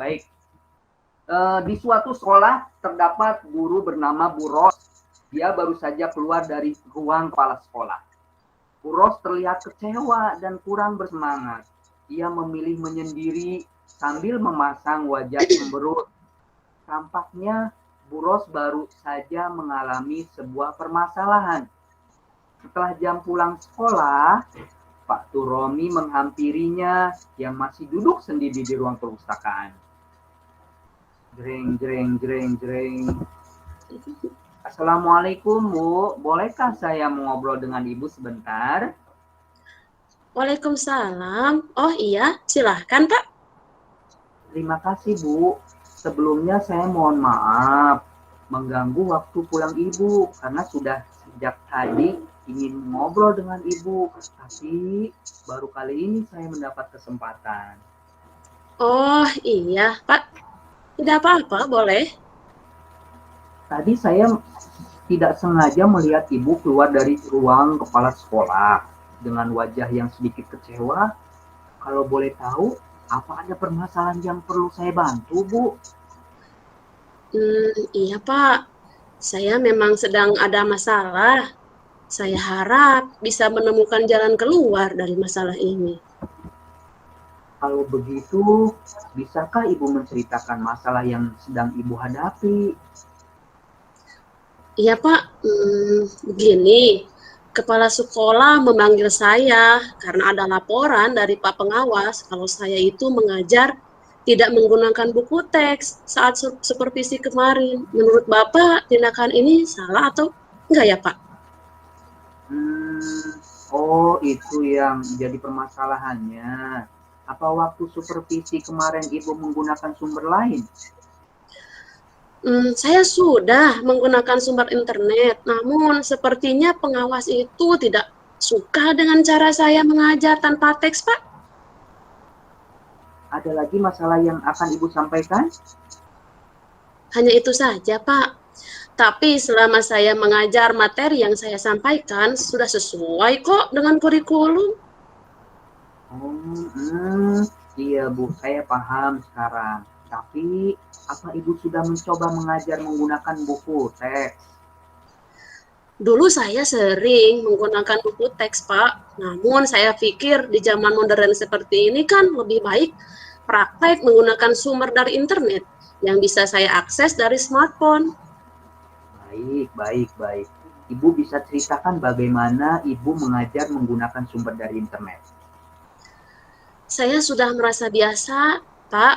baik. Di suatu sekolah terdapat guru bernama Bu Ros. Dia baru saja keluar dari ruang kepala sekolah. Bu Ros terlihat kecewa dan kurang bersemangat. Ia memilih menyendiri sambil memasang wajah cemberut. Tampaknya Bu Ros baru saja mengalami sebuah permasalahan. Setelah jam pulang sekolah, Pak Turomi menghampirinya yang masih duduk sendiri di ruang perpustakaan. Jreng, jreng, jreng, jreng. Assalamualaikum, Bu. Bolehkah saya mengobrol dengan Ibu sebentar? Waalaikumsalam. Oh iya, silahkan Pak. Terima kasih, Bu. Sebelumnya saya mohon maaf mengganggu waktu pulang Ibu karena sudah sejak tadi ingin ngobrol dengan Ibu, tapi baru kali ini saya mendapat kesempatan. Oh iya Pak, tidak apa-apa, boleh. Tadi saya tidak sengaja melihat Ibu keluar dari ruang kepala sekolah dengan wajah yang sedikit kecewa. Kalau boleh tahu, apa ada permasalahan yang perlu saya bantu, Bu? Iya Pak, saya memang sedang ada masalah. Saya harap bisa menemukan jalan keluar dari masalah ini. Kalau begitu, bisakah Ibu menceritakan masalah yang sedang Ibu hadapi? Iya Pak, begini. Kepala sekolah memanggil saya karena ada laporan dari Pak Pengawas kalau saya itu mengajar tidak menggunakan buku teks saat supervisi kemarin. Menurut Bapak, tindakan ini salah atau enggak ya Pak? Oh, itu yang jadi permasalahannya. Apa waktu supervisi kemarin Ibu menggunakan sumber lain? Saya sudah menggunakan sumber internet, namun sepertinya pengawas itu tidak suka dengan cara saya mengajar tanpa teks, Pak. Ada lagi masalah yang akan Ibu sampaikan? Hanya itu saja, Pak. Tapi selama saya mengajar materi yang saya sampaikan sudah sesuai kok dengan kurikulum. Iya Bu, saya paham sekarang. Tapi, apa Ibu sudah mencoba mengajar menggunakan buku teks? Dulu saya sering menggunakan buku teks, Pak. Namun saya pikir di zaman modern seperti ini kan lebih baik praktek menggunakan sumber dari internet yang bisa saya akses dari smartphone. Baik, baik, baik. Ibu bisa ceritakan bagaimana Ibu mengajar menggunakan sumber dari internet? Saya sudah merasa biasa, Pak,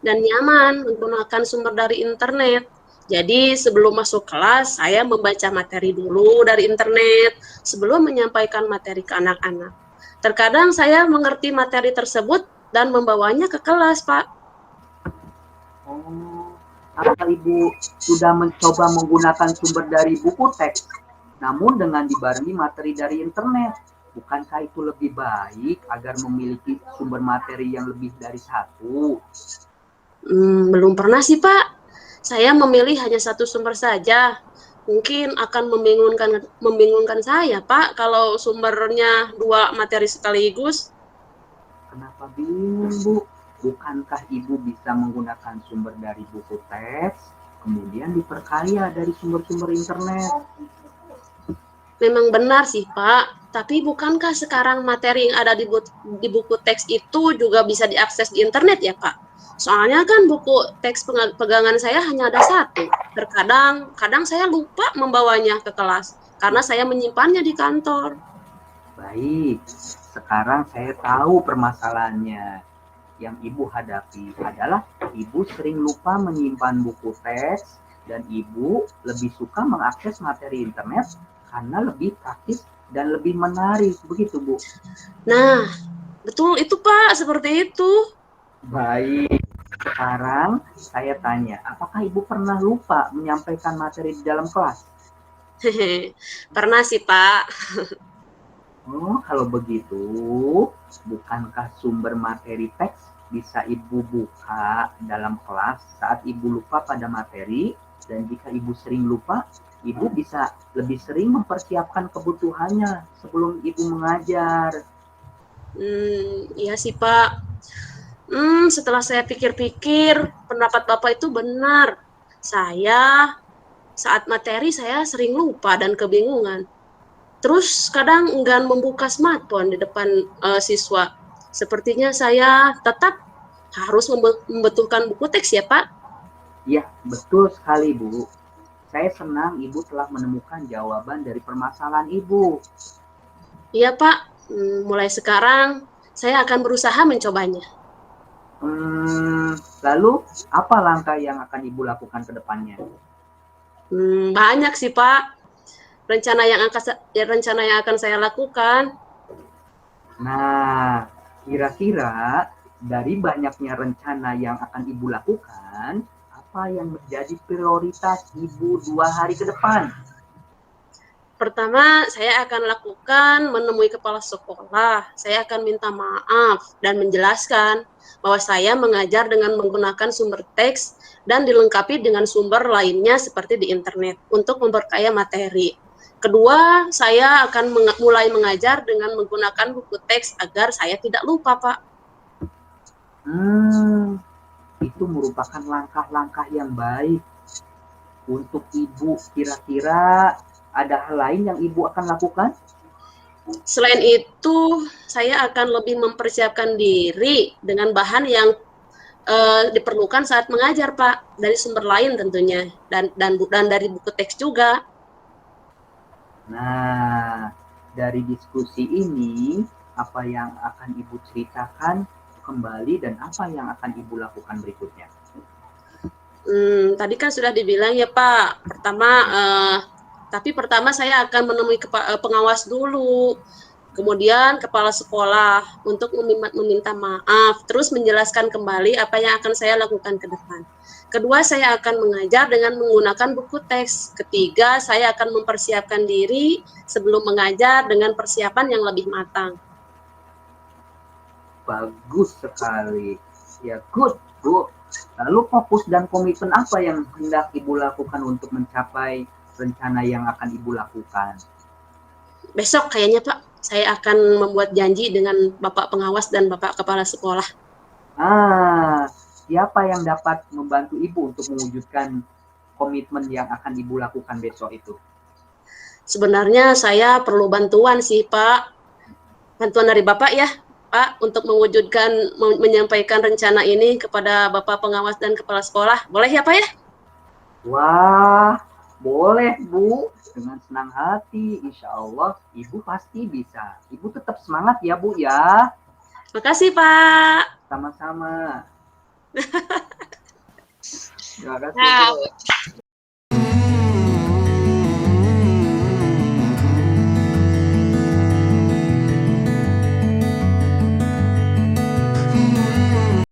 dan nyaman menggunakan sumber dari internet. Jadi sebelum masuk kelas, saya membaca materi dulu dari internet sebelum menyampaikan materi ke anak-anak. Terkadang saya mengerti materi tersebut dan membawanya ke kelas, Pak. Oh, apa Ibu sudah mencoba menggunakan sumber dari buku teks, namun dengan dibarengi materi dari internet? Bukankah itu lebih baik agar memiliki sumber materi yang lebih dari satu? Belum pernah sih, Pak. Saya memilih hanya satu sumber saja. Mungkin akan membingungkan saya, Pak, kalau sumbernya dua materi sekaligus. Kenapa bingung, Bu? Bukankah Ibu bisa menggunakan sumber dari buku teks, kemudian diperkaya dari sumber-sumber internet? Memang benar sih, Pak. Tapi bukankah sekarang materi yang ada di buku teks itu juga bisa diakses di internet ya, Pak? Soalnya kan buku teks pegangan saya hanya ada satu. Kadang saya lupa membawanya ke kelas karena saya menyimpannya di kantor. Baik, sekarang saya tahu permasalahannya. Yang Ibu hadapi adalah Ibu sering lupa menyimpan buku teks dan Ibu lebih suka mengakses materi internet karena lebih praktis dan lebih menarik. Begitu, Bu. Nah, betul itu, Pak, seperti itu. Baik, sekarang saya tanya, apakah Ibu pernah lupa menyampaikan materi di dalam kelas? Pernah sih, Pak. Oh, kalau begitu, bukankah sumber materi teks bisa Ibu buka dalam kelas saat Ibu lupa pada materi? Dan jika Ibu sering lupa, Ibu bisa lebih sering mempersiapkan kebutuhannya sebelum Ibu mengajar. Iya sih, Pak. Setelah saya pikir-pikir, pendapat Bapak itu benar. Saya saat materi saya sering lupa dan kebingungan. Terus kadang enggan membuka smartphone di depan siswa. Sepertinya saya tetap harus membetulkan buku teks ya, Pak? Ya, betul sekali, Bu. Saya senang Ibu telah menemukan jawaban dari permasalahan Ibu. Iya, Pak. Mulai sekarang saya akan berusaha mencobanya. Lalu apa langkah yang akan Ibu lakukan ke depannya? Banyak sih, Pak. Rencana yang akan saya lakukan. Nah, kira-kira dari banyaknya rencana yang akan Ibu lakukan, apa yang menjadi prioritas Ibu 2 hari ke depan? Pertama, saya akan lakukan menemui kepala sekolah. Saya akan minta maaf dan menjelaskan bahwa saya mengajar dengan menggunakan sumber teks dan dilengkapi dengan sumber lainnya seperti di internet untuk memperkaya materi. Kedua, saya akan mulai mengajar dengan menggunakan buku teks agar saya tidak lupa, Pak. Itu merupakan langkah-langkah yang baik untuk Ibu. Kira-kira ada hal lain yang Ibu akan lakukan? Selain itu, saya akan lebih mempersiapkan diri dengan bahan yang diperlukan saat mengajar, Pak, dari sumber lain tentunya, dan dari buku teks juga. Nah, dari diskusi ini, apa yang akan Ibu ceritakan kembali dan apa yang akan Ibu lakukan berikutnya? Tadi kan sudah dibilang ya, Pak. Pertama saya akan menemui pengawas dulu, kemudian kepala sekolah untuk meminta maaf, terus menjelaskan kembali apa yang akan saya lakukan ke depan. Kedua, saya akan mengajar dengan menggunakan buku teks. Ketiga, saya akan mempersiapkan diri sebelum mengajar dengan persiapan yang lebih matang. Bagus sekali. Ya, good, Bu. Lalu fokus dan komitmen apa yang hendak Ibu lakukan untuk mencapai rencana yang akan Ibu lakukan? Besok kayaknya, Pak, saya akan membuat janji dengan Bapak pengawas dan Bapak kepala sekolah. Siapa yang dapat membantu Ibu untuk mewujudkan komitmen yang akan Ibu lakukan besok itu? Sebenarnya saya perlu bantuan sih, Pak. Bantuan dari Bapak ya, Pak, untuk mewujudkan, menyampaikan rencana ini kepada Bapak pengawas dan kepala sekolah. Boleh ya, Pak ya? Wah, boleh, Bu. Dengan senang hati, insya Allah Ibu pasti bisa. Ibu tetap semangat ya, Bu ya. Makasih, Pak. Sama-sama. Terima kasih, Nah, Bu.